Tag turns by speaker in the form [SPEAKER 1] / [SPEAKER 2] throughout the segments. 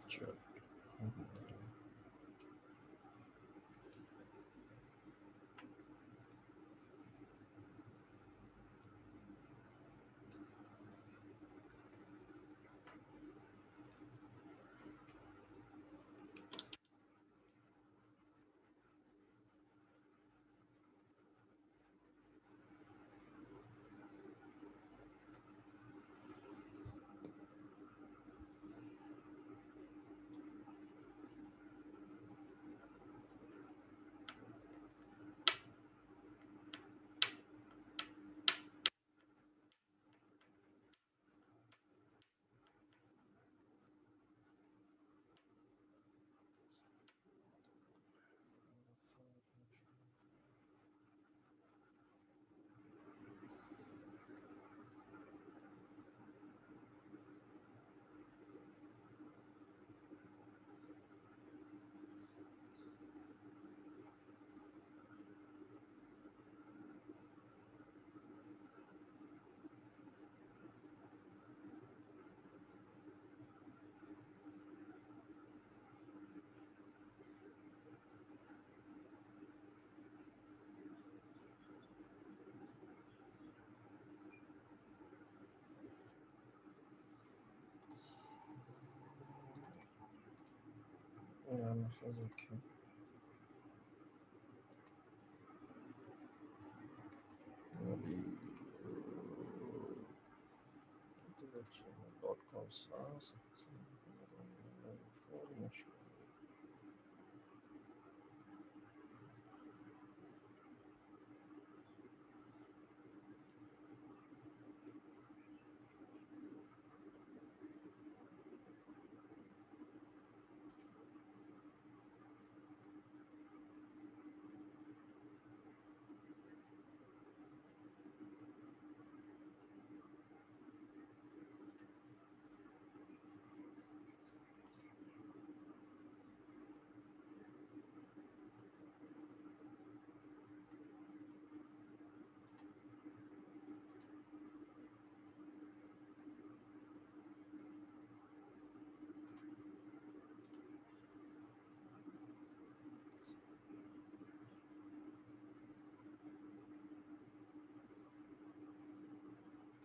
[SPEAKER 1] चलो।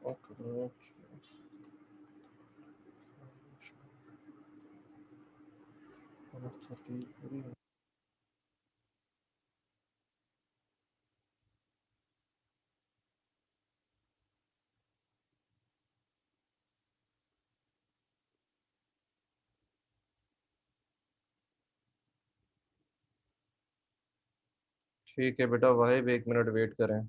[SPEAKER 1] Okay. ठीक है बेटा, वाहिब 1 मिनट वेट करें।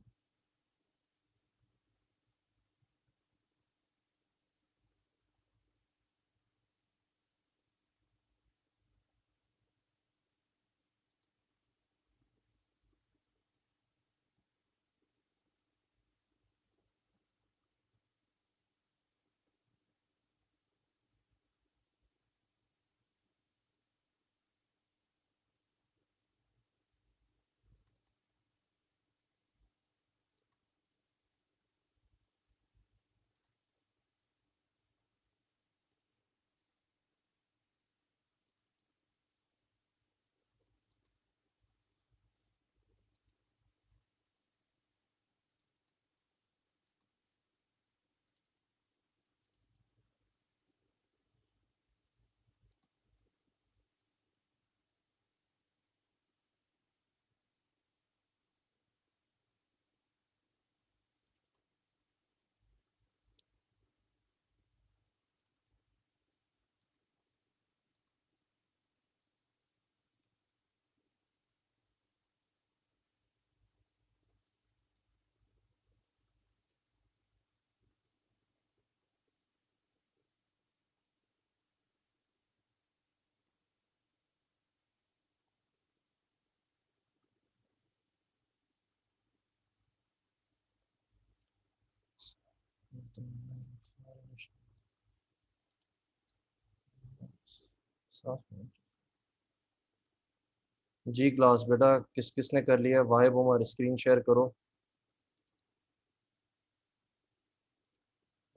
[SPEAKER 1] जी क्लास बेटा, किस किसने कर लिया? वाहिब उमर, स्क्रीन शेयर करो।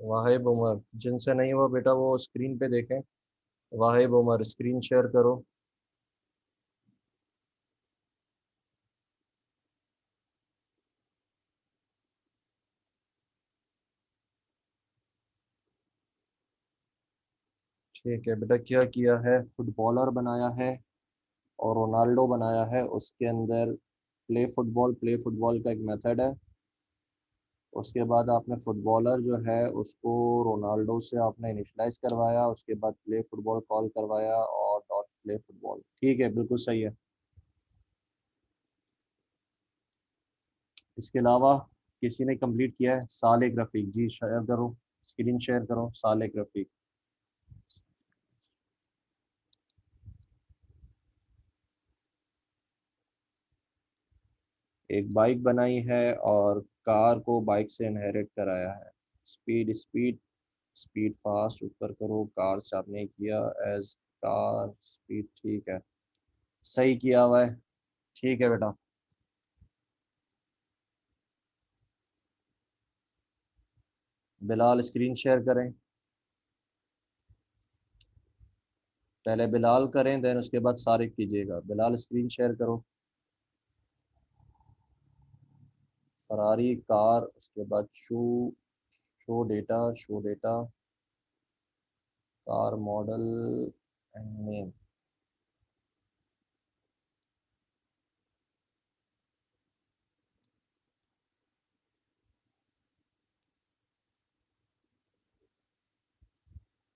[SPEAKER 1] वाहिब उमर, जिनसे नहीं हुआ बेटा वो स्क्रीन पे देखें। वाहिब उमर स्क्रीन शेयर करो। ठीक है बेटा, क्या किया है, फुटबॉलर बनाया है और रोनाल्डो बनाया है। उसके अंदर प्ले फुटबॉल का एक मेथड है। उसके बाद आपने फुटबॉलर जो है उसको रोनाल्डो से आपने इनिशलाइज करवाया, उसके बाद प्ले फुटबॉल कॉल करवाया और डॉट प्ले फुटबॉल। ठीक है, बिल्कुल सही है। इसके अलावा किसी ने कंप्लीट किया है, सालेक रफ़ीक जी, शेयर करो, स्क्रीन शेयर करो, सालेक रफ़ीक। एक बाइक बनाई है और कार को बाइक से इनहेरिट कराया है। स्पीड स्पीड स्पीड फास्ट ऊपर करो, कार से आपने किया एज कार स्पीड। ठीक है, सही किया हुआ है। ठीक है बेटा। बिलाल स्क्रीन शेयर करें। पहले बिलाल करें, देन उसके बाद सारिक कीजिएगा। बिलाल स्क्रीन शेयर करो। फरारी कार, उसके बाद show data car model and name.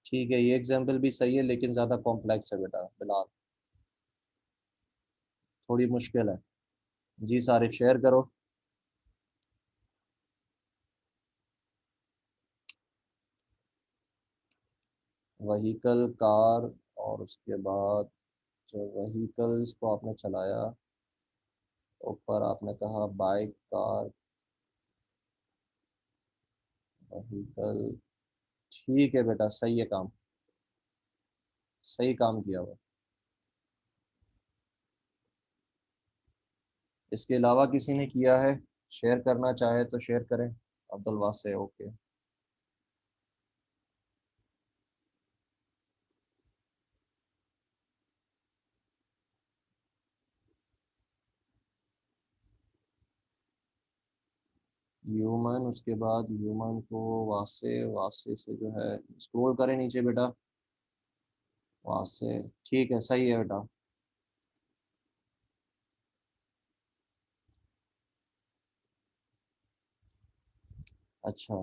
[SPEAKER 1] ठीक है, ये एग्जाम्पल भी सही है लेकिन ज़्यादा कॉम्प्लेक्स है बेटा बिलाल, थोड़ी मुश्किल है। जी सारिक शेयर करो। वहीकल कार, और उसके बाद जो वहीकल्स को आपने चलाया, ऊपर आपने कहा बाइक कार वहीकल। ठीक है बेटा, सही है काम, सही काम किया हुआ। इसके अलावा किसी ने किया है, शेयर करना चाहे तो शेयर करें। अब्दुल वासे, ओके। ह्यूमन, उसके बाद ह्यूमन को वासे, वासे से जो है स्क्रॉल करें नीचे बेटा, वासे। ठीक है, सही है बेटा। अच्छा,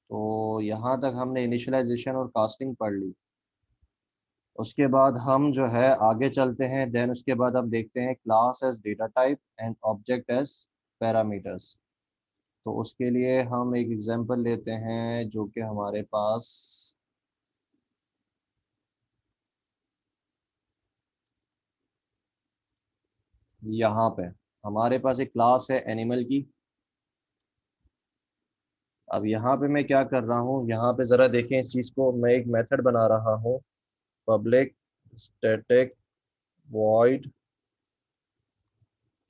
[SPEAKER 1] तो यहाँ तक हमने इनिशियलाइजेशन और कास्टिंग पढ़ ली। उसके बाद हम जो है आगे चलते हैं, देन उसके बाद हम देखते हैं class as data type and object as parameters. तो उसके लिए हम एक एग्जांपल लेते हैं जो कि हमारे पास यहाँ पे, हमारे पास एक क्लास है एनिमल की। अब यहाँ पे मैं क्या कर रहा हूँ, यहाँ पे ज़रा देखें इस चीज़ को, मैं एक मेथड बना रहा हूँ, पब्लिक स्टैटिक वॉइड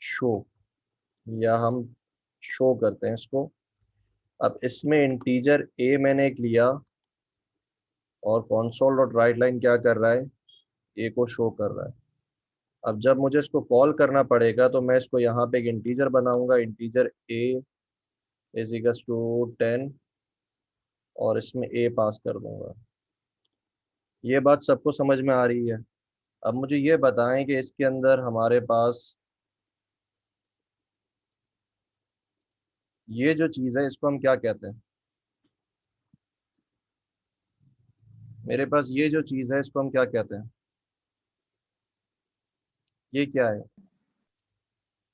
[SPEAKER 1] शो, या हम शो करते हैं इसको। अब इसमें इंटीजर ए मैंने एक लिया और console डॉट राइट लाइन क्या कर रहा है, ए को शो कर रहा है। अब जब मुझे इसको कॉल करना पड़ेगा तो मैं इसको यहाँ पे एक इंटीजर बनाऊंगा, integer a is equals to 10, और इसमें ए पास कर दूंगा। ये बात सबको समझ में आ रही है। अब मुझे ये बताएं कि इसके अंदर हमारे पास ये जो चीज़ है इसको हम क्या कहते हैं। मेरे पास ये जो चीज़ है इसको हम क्या कहते हैं, ये क्या है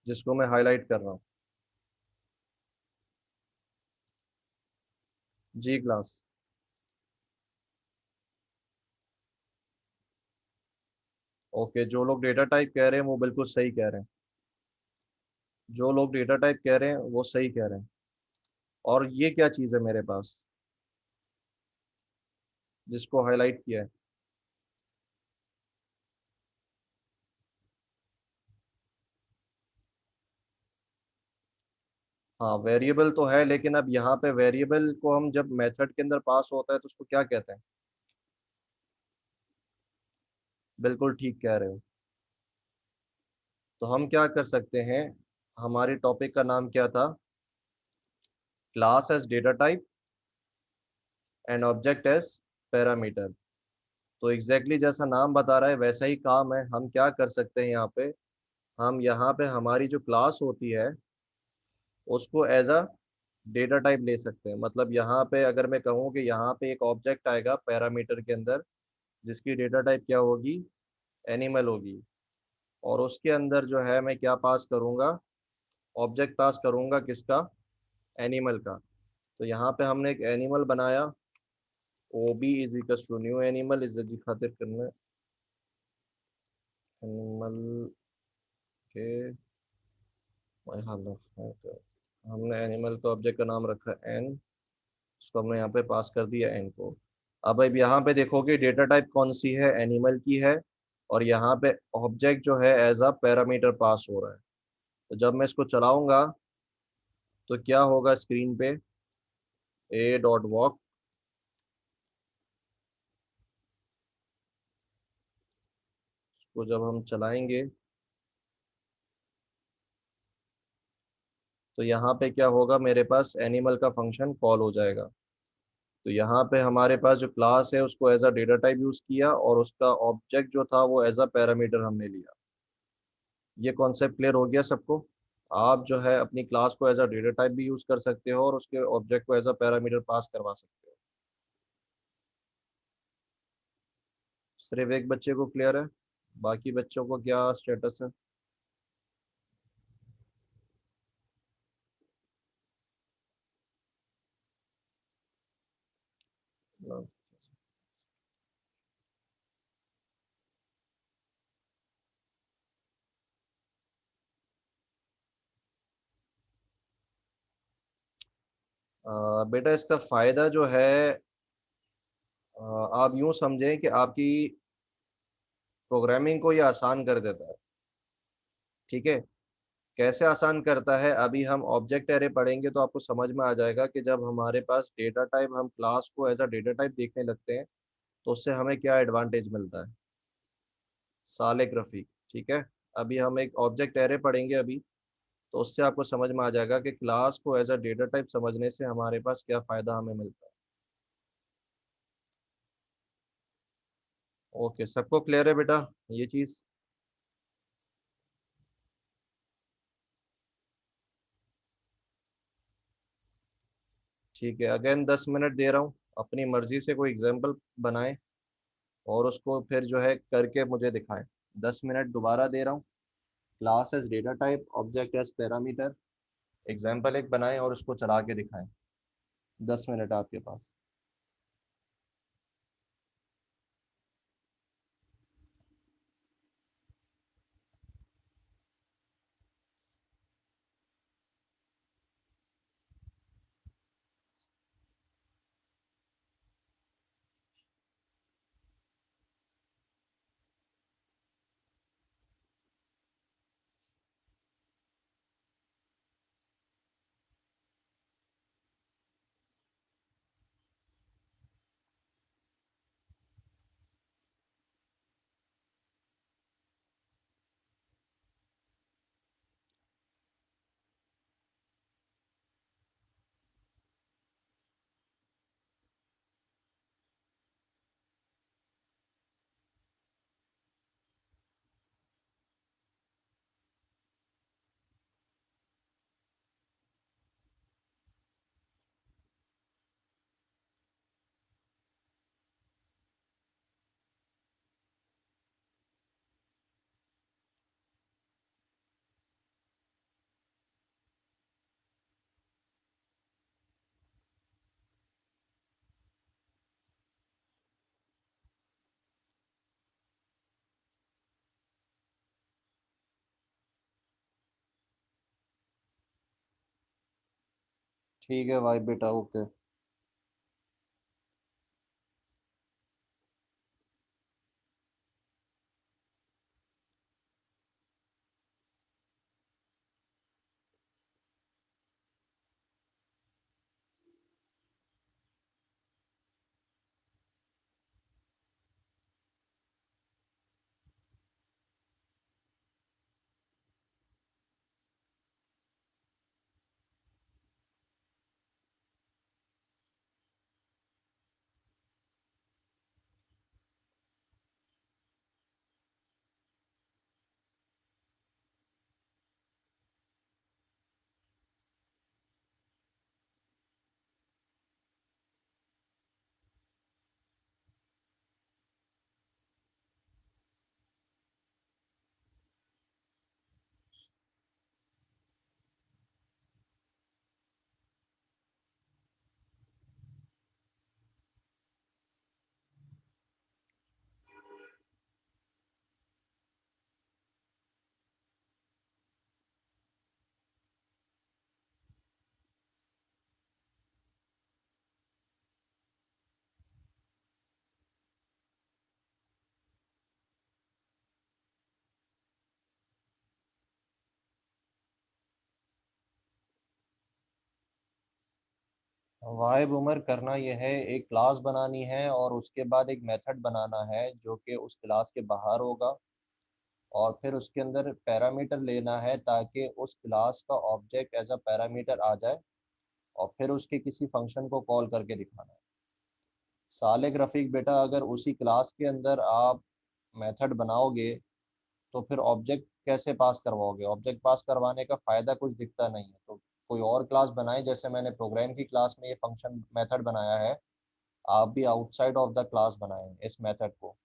[SPEAKER 1] जिसको मैं हाईलाइट कर रहा हूँ। जी क्लास। ओके, जो लोग डेटा टाइप कह रहे हैं वो बिल्कुल सही कह रहे हैं, जो लोग डेटा टाइप कह रहे हैं वो सही कह रहे हैं। और ये क्या चीज़ है मेरे पास जिसको हाईलाइट किया है। हाँ, वेरिएबल तो है, लेकिन अब यहाँ पे वेरिएबल को हम जब मेथड के अंदर पास होता है तो उसको क्या कहते हैं। बिल्कुल ठीक कह रहे हो। तो हम क्या कर सकते हैं, हमारे टॉपिक का नाम क्या था, class as data type and object as parameter. तो एग्जैक्टली जैसा नाम बता रहा है वैसा ही काम है। हम क्या कर सकते हैं यहाँ पे, हम यहाँ पे हमारी जो क्लास होती है उसको एज अ डेटा टाइप ले सकते हैं। मतलब यहाँ पे अगर मैं कहूँ कि यहाँ पे एक ऑब्जेक्ट आएगा पैरामीटर के अंदर, जिसकी डेटा टाइप क्या होगी, एनिमल होगी। और उसके अंदर जो है मैं क्या पास करूँगा, ऑब्जेक्ट पास करूँगा किसका, एनिमल का। तो यहाँ पे हमने एक एनिमल बनाया, O B is equal to new animal is जी खातिर करना, एनिमल के my hello, okay। हमने एनिमल का ऑब्जेक्ट का नाम रखा है एन, उसको हमने यहाँ पे पास कर दिया एन को। अब यहाँ पे देखोगे डेटा टाइप कौन सी है, एनिमल की है। और यहाँ पे ऑब्जेक्ट जो है एज अ पैरामीटर पास हो रहा है। तो जब मैं इसको चलाऊंगा तो क्या होगा स्क्रीन पे, ए डॉट वॉक, को जब हम चलाएंगे तो यहाँ पे क्या होगा, मेरे पास एनिमल का फंक्शन कॉल हो जाएगा। तो यहाँ पे हमारे पास जो क्लास है उसको as a data type use किया, और उसका ऑब्जेक्ट जो था वो एज अ पैरामीटर हमने लिया। ये कॉन्सेप्ट क्लियर हो गया सबको। आप जो है अपनी क्लास को एज अ डेटा टाइप भी यूज कर सकते हो और उसके ऑब्जेक्ट को एज अ पैरामीटर पास करवा सकते हो। सिर्फ एक बच्चे को क्लियर है, बाकी बच्चों को क्या स्टेटस है। बेटा इसका फायदा जो है, आप यूं समझें कि आपकी प्रोग्रामिंग को ये आसान कर देता है। ठीक है, कैसे आसान करता है, अभी हम ऑब्जेक्ट एरे पढ़ेंगे तो आपको समझ में आ जाएगा कि जब हमारे पास डेटा टाइप, हम क्लास को एज अ डेटा टाइप देखने लगते हैं तो उससे हमें क्या एडवांटेज मिलता है। साले ग्राफिक, ठीक है। अभी हम एक ऑब्जेक्ट एरे पढ़ेंगे अभी, तो उससे आपको समझ में आ जाएगा कि क्लास को एज अ डेटा टाइप समझने से हमारे पास क्या फ़ायदा हमें मिलता है। ओके, सबको क्लियर है बेटा ये चीज़। ठीक है, अगेन 10 मिनट दे रहा हूँ, अपनी मर्जी से कोई एग्जाम्पल बनाएं और उसको फिर जो है करके मुझे दिखाएं। 10 मिनट दोबारा दे रहा हूँ, class as data type, object as parameter, example एक बनाएं और उसको चला के दिखाएं। 10 मिनट आपके पास। ठीक है भाई बेटा, ओके। वाई बूमर करना यह है, एक क्लास बनानी है और उसके बाद एक मेथड बनाना है जो कि उस क्लास के बाहर होगा, और फिर उसके अंदर पैरामीटर लेना है ताकि उस क्लास का ऑब्जेक्ट एज अ पैरामीटर आ जाए, और फिर उसके किसी फंक्शन को कॉल करके दिखाना है। साले रफीक बेटा, अगर उसी क्लास के अंदर आप मेथड बनाओगे तो फिर ऑब्जेक्ट कैसे पास करवाओगे? ऑब्जेक्ट पास करवाने का फ़ायदा कुछ दिखता नहीं है। तो कोई और क्लास बनाए, जैसे मैंने प्रोग्राम की क्लास में ये फंक्शन मेथड बनाया है, आप भी आउटसाइड ऑफ द क्लास बनाएं इस मेथड को।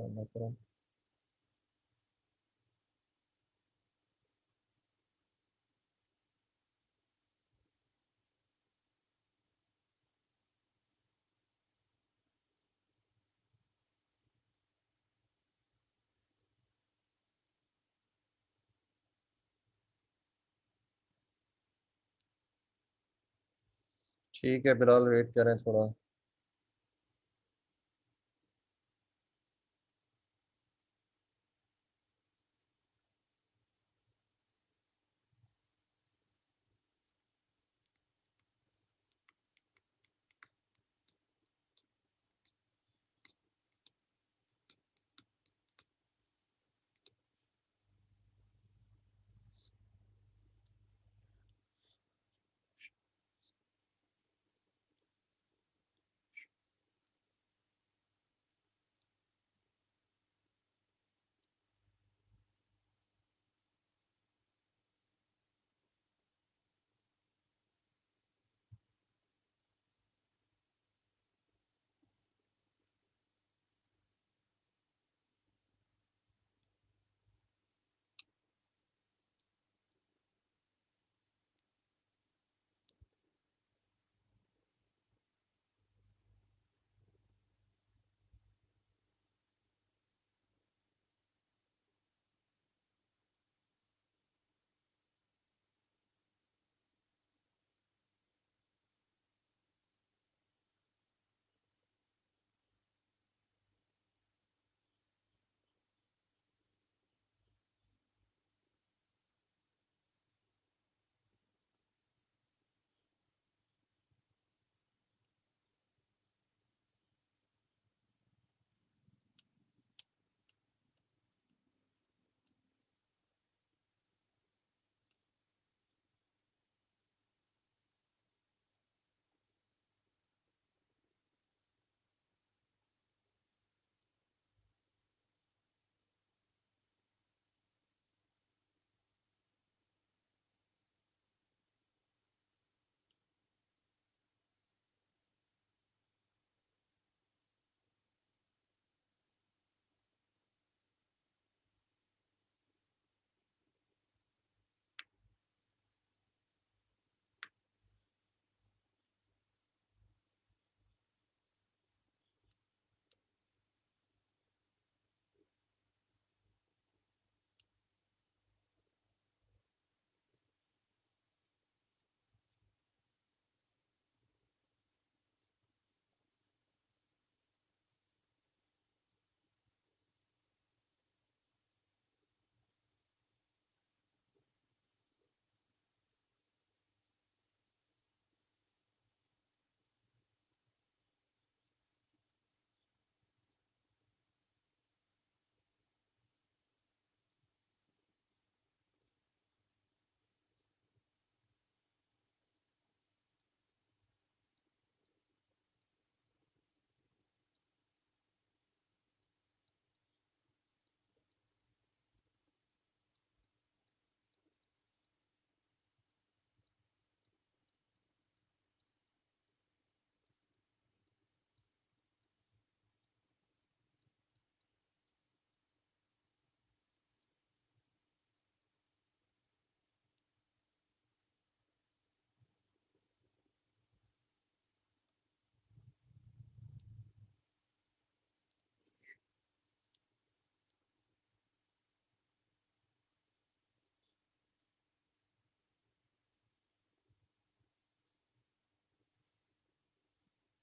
[SPEAKER 1] मतलब ठीक है, फिलहाल वेट करें थोड़ा।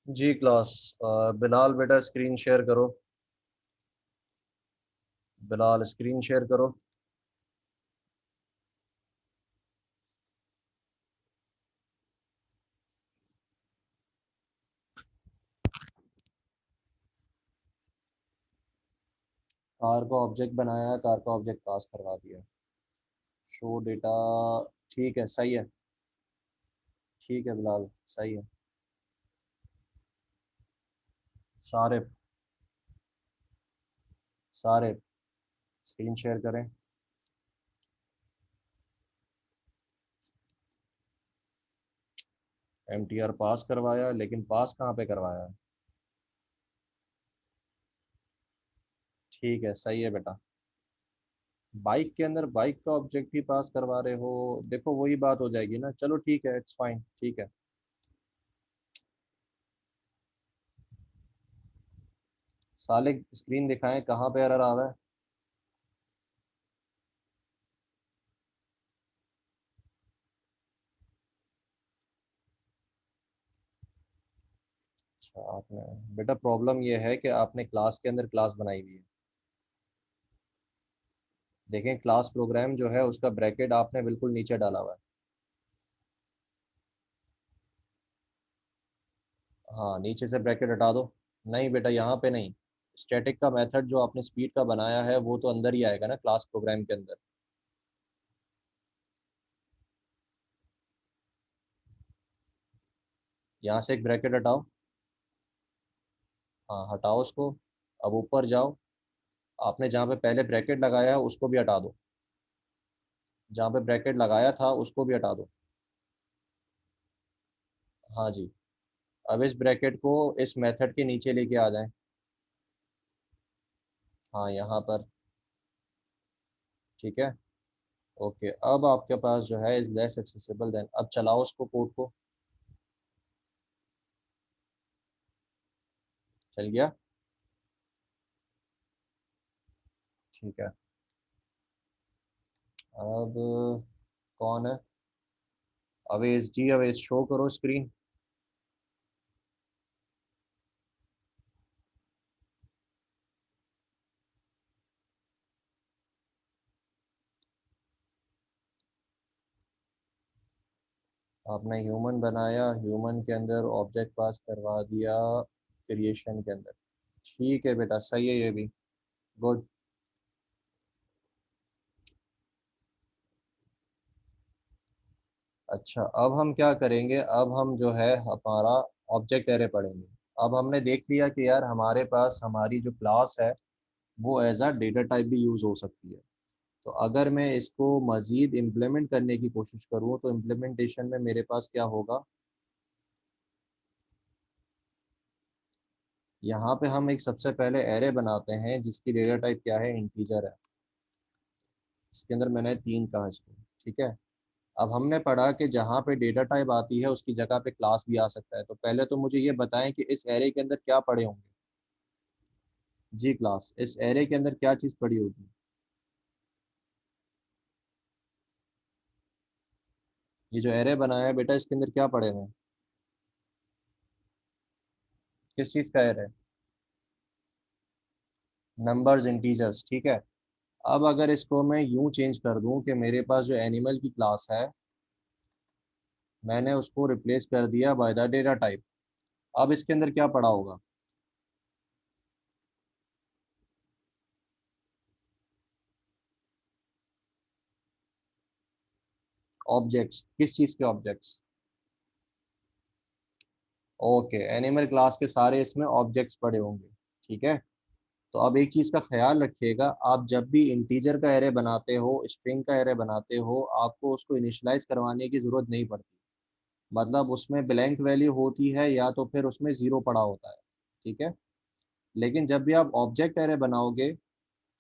[SPEAKER 1] जी क्लास। बिलाल बेटा स्क्रीन शेयर करो। बिलाल स्क्रीन शेयर करो। कार का ऑब्जेक्ट बनाया, कार का ऑब्जेक्ट पास करवा दिया। Show data. ठीक है, सही है। ठीक है बिलाल, सही है। सारे सारे स्क्रीन शेयर करें। MTR पास करवाया, लेकिन पास कहाँ पे करवाया? ठीक है, सही है बेटा। बाइक के अंदर बाइक का ऑब्जेक्ट ही पास करवा रहे हो? देखो वही बात हो जाएगी ना। चलो ठीक है, इट्स फाइन, ठीक है। साले स्क्रीन दिखाएं कहाँ पे एरर आ रहा है। अच्छा, आपने बेटा प्रॉब्लम ये है कि आपने क्लास के अंदर क्लास बनाई हुई है। देखें क्लास प्रोग्राम जो है उसका ब्रैकेट आपने बिल्कुल नीचे डाला हुआ है। हाँ, नीचे से ब्रैकेट हटा दो। नहीं बेटा, यहाँ पे नहीं। स्टैटिक का मेथड जो आपने स्पीड का बनाया है वो तो अंदर ही आएगा ना, क्लास प्रोग्राम के अंदर। यहाँ से एक ब्रैकेट हटाओ। हाँ, हटाओ उसको। अब ऊपर जाओ। आपने जहाँ पे पहले ब्रैकेट लगाया है उसको भी हटा दो। जहाँ पे ब्रैकेट लगाया था उसको भी हटा दो। हाँ जी। अब इस ब्रैकेट को इस मेथड के नीचे लेके आ जाएं। हाँ, यहाँ पर। ठीक है। ओके, अब आपके पास जो है इज लेस एक्सेसिबल देन। अब चलाओ उसको, कोड को। चल गया। ठीक है। अब कौन है? अवेश जी, अवेश शो करो स्क्रीन। आपने ह्यूमन बनाया, ह्यूमन के अंदर ऑब्जेक्ट पास करवा दिया क्रिएशन के अंदर। ठीक है बेटा, सही है ये भी। गुड। अच्छा, अब हम क्या करेंगे? अब हम जो है हमारा ऑब्जेक्ट एरे पढ़ेंगे। अब हमने देख लिया कि यार हमारे पास हमारी जो क्लास है वो एज अ डेटा टाइप भी यूज़ हो सकती है। तो अगर मैं इसको मज़ीद इम्प्लीमेंट करने की कोशिश करूँ तो इम्प्लीमेंटेशन में मेरे पास क्या होगा? यहाँ पे हम एक सबसे पहले एरे बनाते हैं जिसकी डेटा टाइप क्या है? इंटीजर है। इसके अंदर मैंने 3 कहा इसको। ठीक है। अब हमने पढ़ा कि जहाँ पे डेटा टाइप आती है उसकी जगह पे क्लास भी आ सकता है। तो पहले तो मुझे ये बताएं कि इस एरे के अंदर क्या पड़े होंगे। जी क्लास, इस एरे के अंदर क्या चीज़ पड़ी होगी? ये जो एरे बनाया है बेटा, इसके अंदर क्या पड़े हुए हैं? किस चीज़ का एरे? Numbers, integers. ठीक है। अब अगर इसको मैं यूं चेंज कर दूं कि मेरे पास जो एनिमल की क्लास है मैंने उसको रिप्लेस कर दिया बाय द डेटा टाइप। अब इसके अंदर क्या पड़ा होगा? ऑब्जेक्ट्स। किस चीज़ के ऑब्जेक्ट्स? ओके, एनिमल क्लास के सारे इसमें ऑब्जेक्ट्स पड़े होंगे। ठीक है। तो अब एक चीज़ का ख्याल रखिएगा, आप जब भी इंटीजर का एरे बनाते हो, स्ट्रिंग का एरे बनाते हो, आपको उसको इनिशियलाइज करवाने की ज़रूरत नहीं पड़ती। मतलब उसमें ब्लैंक वैल्यू होती है या तो फिर उसमें ज़ीरो पड़ा होता है। ठीक है। लेकिन जब भी आप ऑब्जेक्ट एरे बनाओगे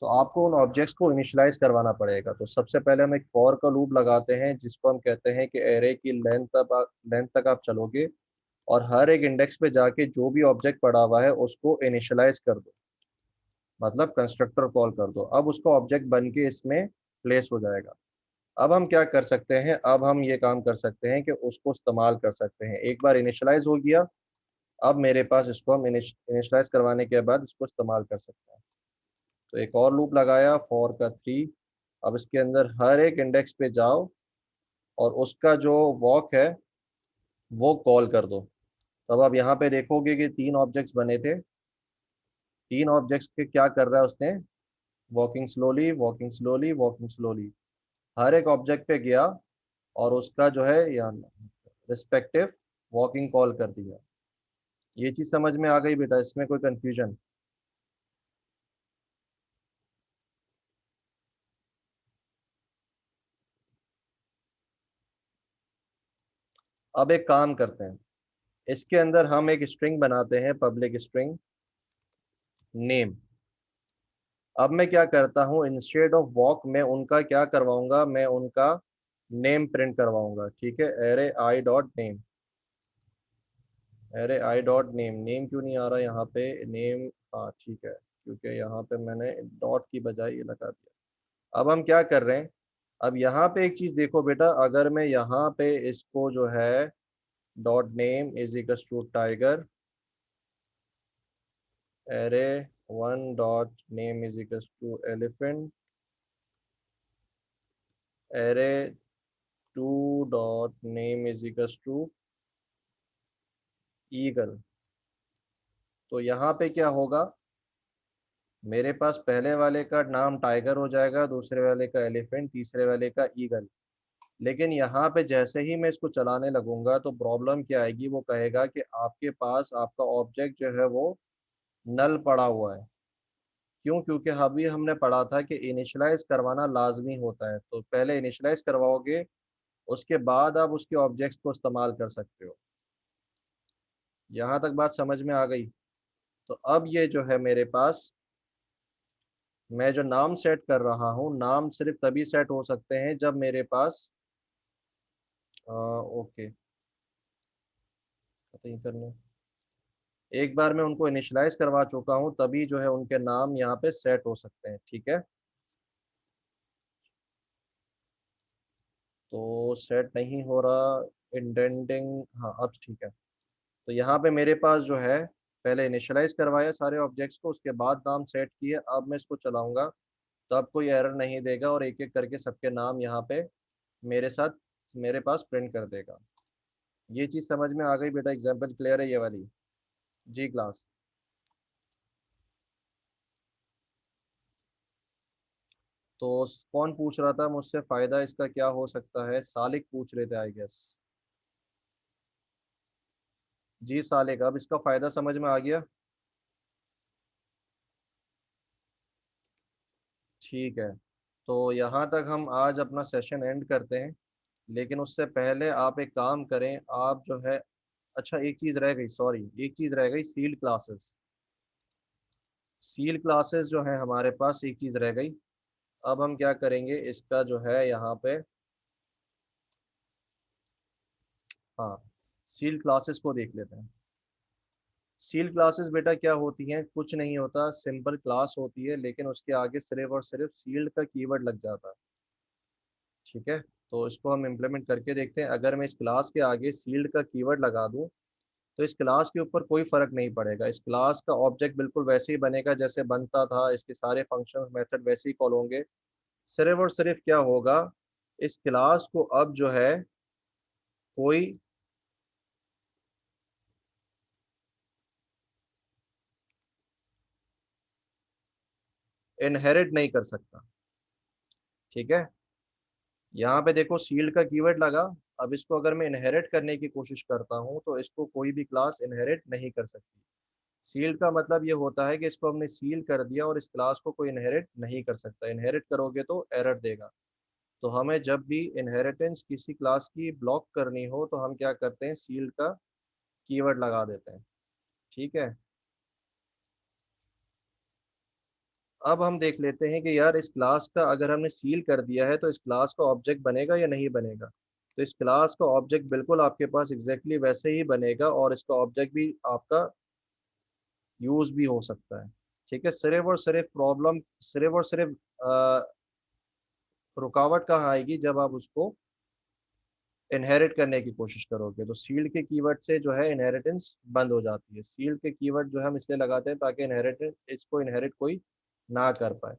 [SPEAKER 1] तो आपको उन ऑब्जेक्ट्स को इनिशियलाइज करवाना पड़ेगा। तो सबसे पहले हम एक फॉर का लूप लगाते हैं जिसको हम कहते हैं कि एरे की लेंथ तक आप चलोगे और हर एक इंडेक्स पे जाके जो भी ऑब्जेक्ट पड़ा हुआ है उसको इनिशियलाइज कर दो। मतलब कंस्ट्रक्टर कॉल कर दो, अब उसका ऑब्जेक्ट बन के इसमें प्लेस हो जाएगा। अब हम क्या कर सकते हैं? अब हम ये काम कर सकते हैं कि उसको इस्तेमाल कर सकते हैं। एक बार इनिशियलाइज हो गया, अब मेरे पास इसको हम इनिशलाइज करवाने के बाद इसको इस्तेमाल कर सकते हैं। तो एक और लूप लगाया फॉर का 3। अब इसके अंदर हर एक इंडेक्स पे जाओ और उसका जो वॉक है वो कॉल कर दो। तब आप यहाँ पे देखोगे कि 3 ऑब्जेक्ट्स बने थे। 3 ऑब्जेक्ट्स के क्या कर रहा है उसने, walking slowly walking slowly walking slowly, हर एक ऑब्जेक्ट पे गया और उसका जो है या रिस्पेक्टिव वॉकिंग कॉल कर दिया। ये चीज समझ में आ गई बेटा, इसमें कोई कंफ्यूजन? अब एक काम करते हैं, इसके अंदर हम एक स्ट्रिंग बनाते हैं, पब्लिक स्ट्रिंग नेम। अब मैं क्या करता हूँ, इंस्टेड ऑफ वॉक मैं उनका क्या करवाऊंगा, मैं उनका नेम प्रिंट करवाऊंगा। ठीक है, एरे आई डॉट नेम, अरे आई डॉट नेम, नेम क्यों नहीं आ रहा यहाँ पे नेम? हाँ ठीक है, क्योंकि यहाँ पे मैंने डॉट की बजाय ये लगा दिया। अब हम क्या कर रहे हैं, अब यहाँ पे एक चीज देखो बेटा, अगर मैं यहाँ पे इसको जो है dot name is equal to tiger, array 1 dot name is equal to elephant, array 2 dot name is equal to eagle, तो यहाँ पे क्या होगा, मेरे पास पहले वाले का नाम टाइगर हो जाएगा, दूसरे वाले का एलिफेंट, तीसरे वाले का ईगल। लेकिन यहाँ पे जैसे ही मैं इसको चलाने लगूंगा तो प्रॉब्लम क्या आएगी, वो कहेगा कि आपके पास आपका ऑब्जेक्ट जो है वो नल पड़ा हुआ है। क्यों? क्योंकि अभी हमने पढ़ा था कि इनिशियलाइज करवाना लाजमी होता है, तो पहले इनिशियलाइज करवाओगे उसके बाद आप उसके ऑब्जेक्ट्स को इस्तेमाल कर सकते हो। यहाँ तक बात समझ में आ गई? तो अब ये जो है मेरे पास, मैं जो नाम सेट कर रहा हूँ, नाम सिर्फ तभी सेट हो सकते हैं जब मेरे पास ओके, कहीं करने, एक बार मैं उनको इनिशियलाइज करवा चुका हूँ तभी जो है उनके नाम यहाँ पे सेट हो सकते हैं। ठीक है, तो सेट नहीं हो रहा इंडेंटिंग, हाँ अब ठीक है। तो यहाँ पे मेरे पास जो है, पहले इनिशियलाइज करवाया सारे ऑब्जेक्ट्स को, उसके बाद नाम सेट किए। अब मैं इसको चलाऊंगा तो अब कोई एरर नहीं देगा और एक एक करके सबके नाम यहाँ पे मेरे साथ मेरे पास प्रिंट कर देगा। ये चीज़ समझ में आ गई बेटा? एग्जाम्पल क्लियर है ये वाली? जी क्लास। तो कौन पूछ रहा था मुझसे फायदा इसका क्या हो सकता है? सालिक पूछ रहे थे आई गेस। जी सालिक, अब इसका फायदा समझ में आ गया? ठीक है, तो यहाँ तक हम आज अपना सेशन एंड करते हैं। लेकिन उससे पहले आप एक काम करें, आप जो है, अच्छा एक चीज़ रह गई, सॉरी एक चीज़ रह गई, सील्ड क्लासेस। सील क्लासेस जो है हमारे पास, एक चीज़ रह गई। अब हम क्या करेंगे, इसका जो है यहाँ पे, हाँ, सील क्लासेस को देख लेते हैं। सील क्लासेस बेटा क्या होती हैं, कुछ नहीं होता, सिंपल क्लास होती है लेकिन उसके आगे सिर्फ और सिर्फ सील्ड का कीवर्ड लग जाता है। ठीक है, तो इसको हम इम्प्लीमेंट करके देखते हैं। अगर मैं इस क्लास के आगे सील्ड का कीवर्ड लगा दूं तो इस क्लास के ऊपर कोई फर्क नहीं पड़ेगा, इस क्लास का ऑब्जेक्ट बिल्कुल वैसे ही बनेगा जैसे बनता था, इसके सारे फंक्शंस मेथड वैसे ही कॉल होंगे। सिर्फ और सिर्फ क्या होगा, इस क्लास को अब जो है कोई इनहेरिट नहीं कर सकता। ठीक है, यहाँ पे देखो सील्ड का कीवर्ड लगा। अब इसको अगर मैं इनहेरिट करने की कोशिश करता हूँ तो इसको कोई भी क्लास इनहेरिट नहीं कर सकती। सील्ड का मतलब ये होता है कि इसको हमने सील कर दिया और इस क्लास को कोई इनहेरिट नहीं कर सकता। इनहेरिट करोगे तो एरर देगा। तो हमें जब भी इनहेरिटेंस किसी क्लास की ब्लॉक करनी हो तो हम क्या करते हैं, सील्ड का कीवर्ड लगा देते हैं। ठीक है, अब हम देख लेते हैं कि यार इस क्लास का अगर हमने सील कर दिया है तो इस क्लास का ऑब्जेक्ट बनेगा या नहीं बनेगा। तो इस क्लास का ऑब्जेक्ट बिल्कुल आपके पास एग्जैक्टली वैसे ही बनेगा और इसका ऑब्जेक्ट भी आपका यूज भी हो सकता है। ठीक है, सिर्फ और सिर्फ प्रॉब्लम, सिर्फ और सिर्फ रुकावट कहाँ आएगी, जब आप उसको इनहेरिट करने की कोशिश करोगे। तो सील्ड के कीवर्ड से जो है इनहेरिटेंस बंद हो जाती है। सील्ड के कीवर्ड जो है हम इसलिए लगाते हैं ताकि इनहेरिटेंस, इसको इनहेरिट कोई ना कर पाए।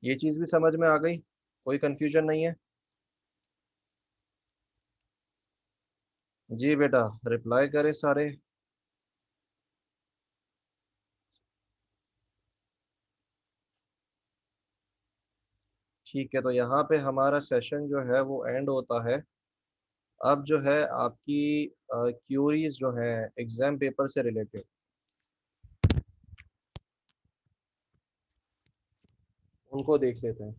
[SPEAKER 1] ये चीज़ भी समझ में आ गई? कोई कंफ्यूजन नहीं है? जी बेटा, रिप्लाई करें सारे। ठीक है, तो यहाँ पे हमारा सेशन जो है वो एंड होता है। अब जो है आपकी क्यूरीज जो है एग्जाम पेपर से रिलेटेड, उनको देख लेते हैं।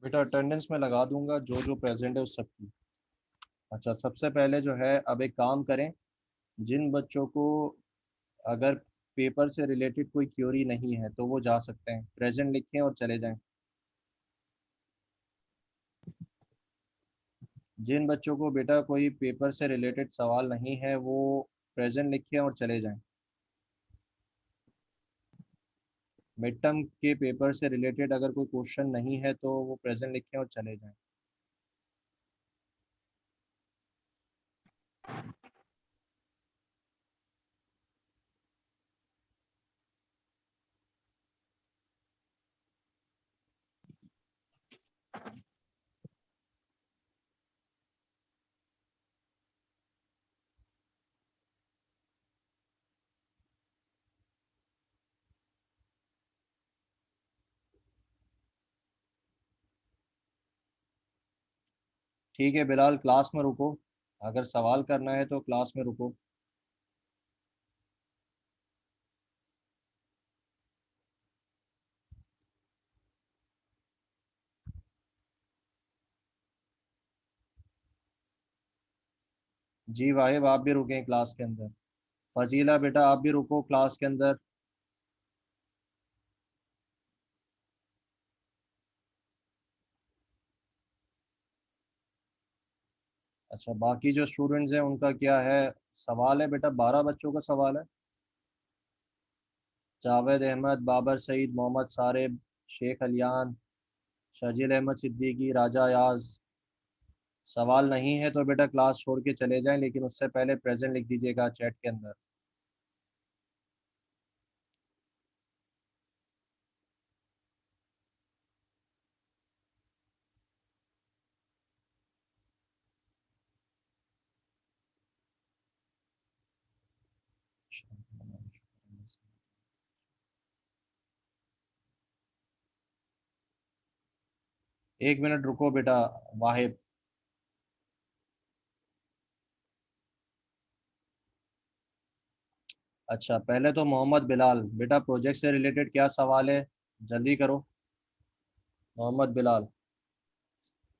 [SPEAKER 1] बेटा अटेंडेंस में लगा दूंगा जो जो प्रेजेंट है उस सबकी। अच्छा, सबसे पहले जो है अब एक काम करें, जिन बच्चों को अगर पेपर से रिलेटेड कोई क्यूरी नहीं है तो वो जा सकते हैं, प्रेजेंट लिखें और चले जाएं। जिन बच्चों को बेटा कोई पेपर से रिलेटेड सवाल नहीं है वो प्रेजेंट लिखें और चले जाएं। मिड टर्म के पेपर से रिलेटेड अगर कोई क्वेश्चन नहीं है तो वो प्रेजेंट लिखें और चले जाएं। ठीक है बिलाल, क्लास में रुको। अगर सवाल करना है तो क्लास में रुको। जी वाहिब, आप भी रुकें क्लास के अंदर। फजीला बेटा आप भी रुको क्लास के अंदर। अच्छा, बाकी जो स्टूडेंट्स हैं उनका क्या है? सवाल है बेटा, 12 बच्चों का सवाल है। जावेद अहमद, बाबर सईद, मोहम्मद सारिब, शेख अलियान, शर्जील अहमद सिद्दीकी, राजा याज। सवाल नहीं है तो बेटा क्लास छोड़ के चले जाएं, लेकिन उससे पहले प्रेजेंट लिख दीजिएगा चैट के अंदर। एक मिनट रुको बेटा वाहिब। अच्छा, पहले तो मोहम्मद बिलाल, बेटा प्रोजेक्ट से रिलेटेड क्या सवाल है? जल्दी करो मोहम्मद बिलाल।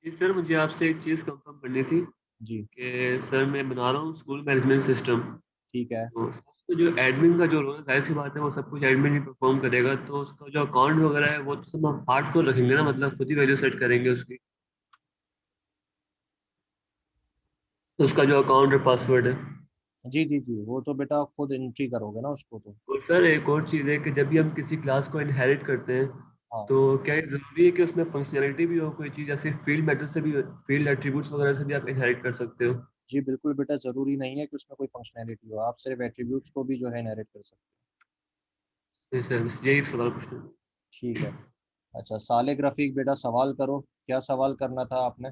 [SPEAKER 2] जी सर, मुझे आपसे एक चीज़ कंफर्म करनी थी
[SPEAKER 1] जी।
[SPEAKER 2] कि सर मैं बना रहा हूँ स्कूल मैनेजमेंट सिस्टम।
[SPEAKER 1] ठीक है।
[SPEAKER 2] तो उसमें जो एडमिन का जो रोल है, जाहिर सी बात है वो सब कुछ एडमिन ही परफॉर्म करेगा, तो उसका जो अकाउंट वगैरह है वो तो सब हम पार्ट को रखेंगे ना, मतलब खुद ही वैल्यू सेट करेंगे उसकी, तो उसका जो अकाउंट और पासवर्ड है।
[SPEAKER 1] जी जी जी, वो तो बेटा खुद एंट्री करोगे ना उसको तो।
[SPEAKER 2] और सर एक और चीज़ है कि जब भी हम किसी क्लास को इनहेरिट करते हैं,
[SPEAKER 1] हाँ।
[SPEAKER 2] तो क्या ये ज़रूरी है कि उसमें फंक्शनैलिटी भी हो कोई चीज़, जैसे फील्ड मेथड से भी, फील्ड एट्रीब्यूट्स वगैरह से भी आप इनहेरिट कर सकते हो?
[SPEAKER 1] जी बिल्कुल बेटा, ज़रूरी नहीं है कि उसमें कोई फंक्शनैलिटी हो, आप सिर्फ एट्रीब्यूट्स को भी जो है इनहेरिट कर सकते
[SPEAKER 2] नहीं सर, बस यही सवाल पूछना था।
[SPEAKER 1] हो। ठीक है। अच्छा सालिक रफ़ीक बेटा, सवाल करो। क्या सवाल करना था आपने?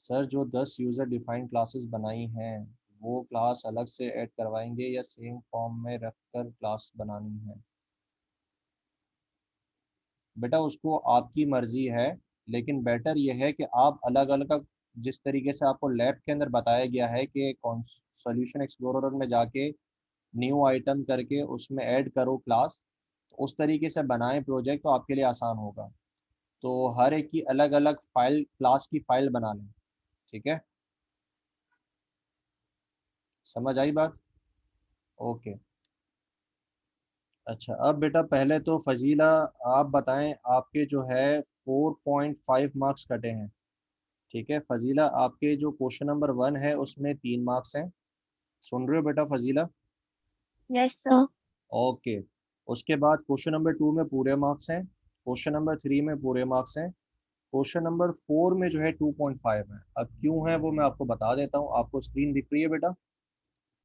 [SPEAKER 1] सर जो 10 यूज़र डिफाइंड क्लासेस बनाई हैं वो क्लास अलग से ऐड करवाएंगे या सेम फॉर्म में रखकर क्लास बनानी है? बेटा उसको आपकी मर्जी है, लेकिन बेटर यह है कि आप अलग अलग, जिस तरीके से आपको लैब के अंदर बताया गया है कि कौन सॉल्यूशन एक्सप्लोरर में जाके न्यू आइटम करके उसमें ऐड करो क्लास, तो उस तरीके से बनाएं प्रोजेक्ट तो आपके लिए आसान होगा। तो हर एक की अलग अलग फाइल, क्लास की फाइल बना लें। ठीक है। समझ आई बात? ओके। अच्छा, अब बेटा पहले तो फजीला आप बताएं, आपके जो है 4.5 मार्क्स कटे हैं। ठीक है फजीला, आपके जो क्वेश्चन नंबर 1 है उसमें 3 मार्क्स हैं। सुन रहे हो बेटा फजीला?
[SPEAKER 3] Yes sir.
[SPEAKER 1] ओके। उसके बाद क्वेश्चन नंबर 2 में पूरे मार्क्स हैं, क्वेश्चन नंबर 3 में पूरे मार्क्स हैं, क्वेश्चन नंबर 4 में जो है 2.5 है। अब क्यों है वो मैं आपको बता देता हूँ। आपको स्क्रीन दिख रही है बेटा?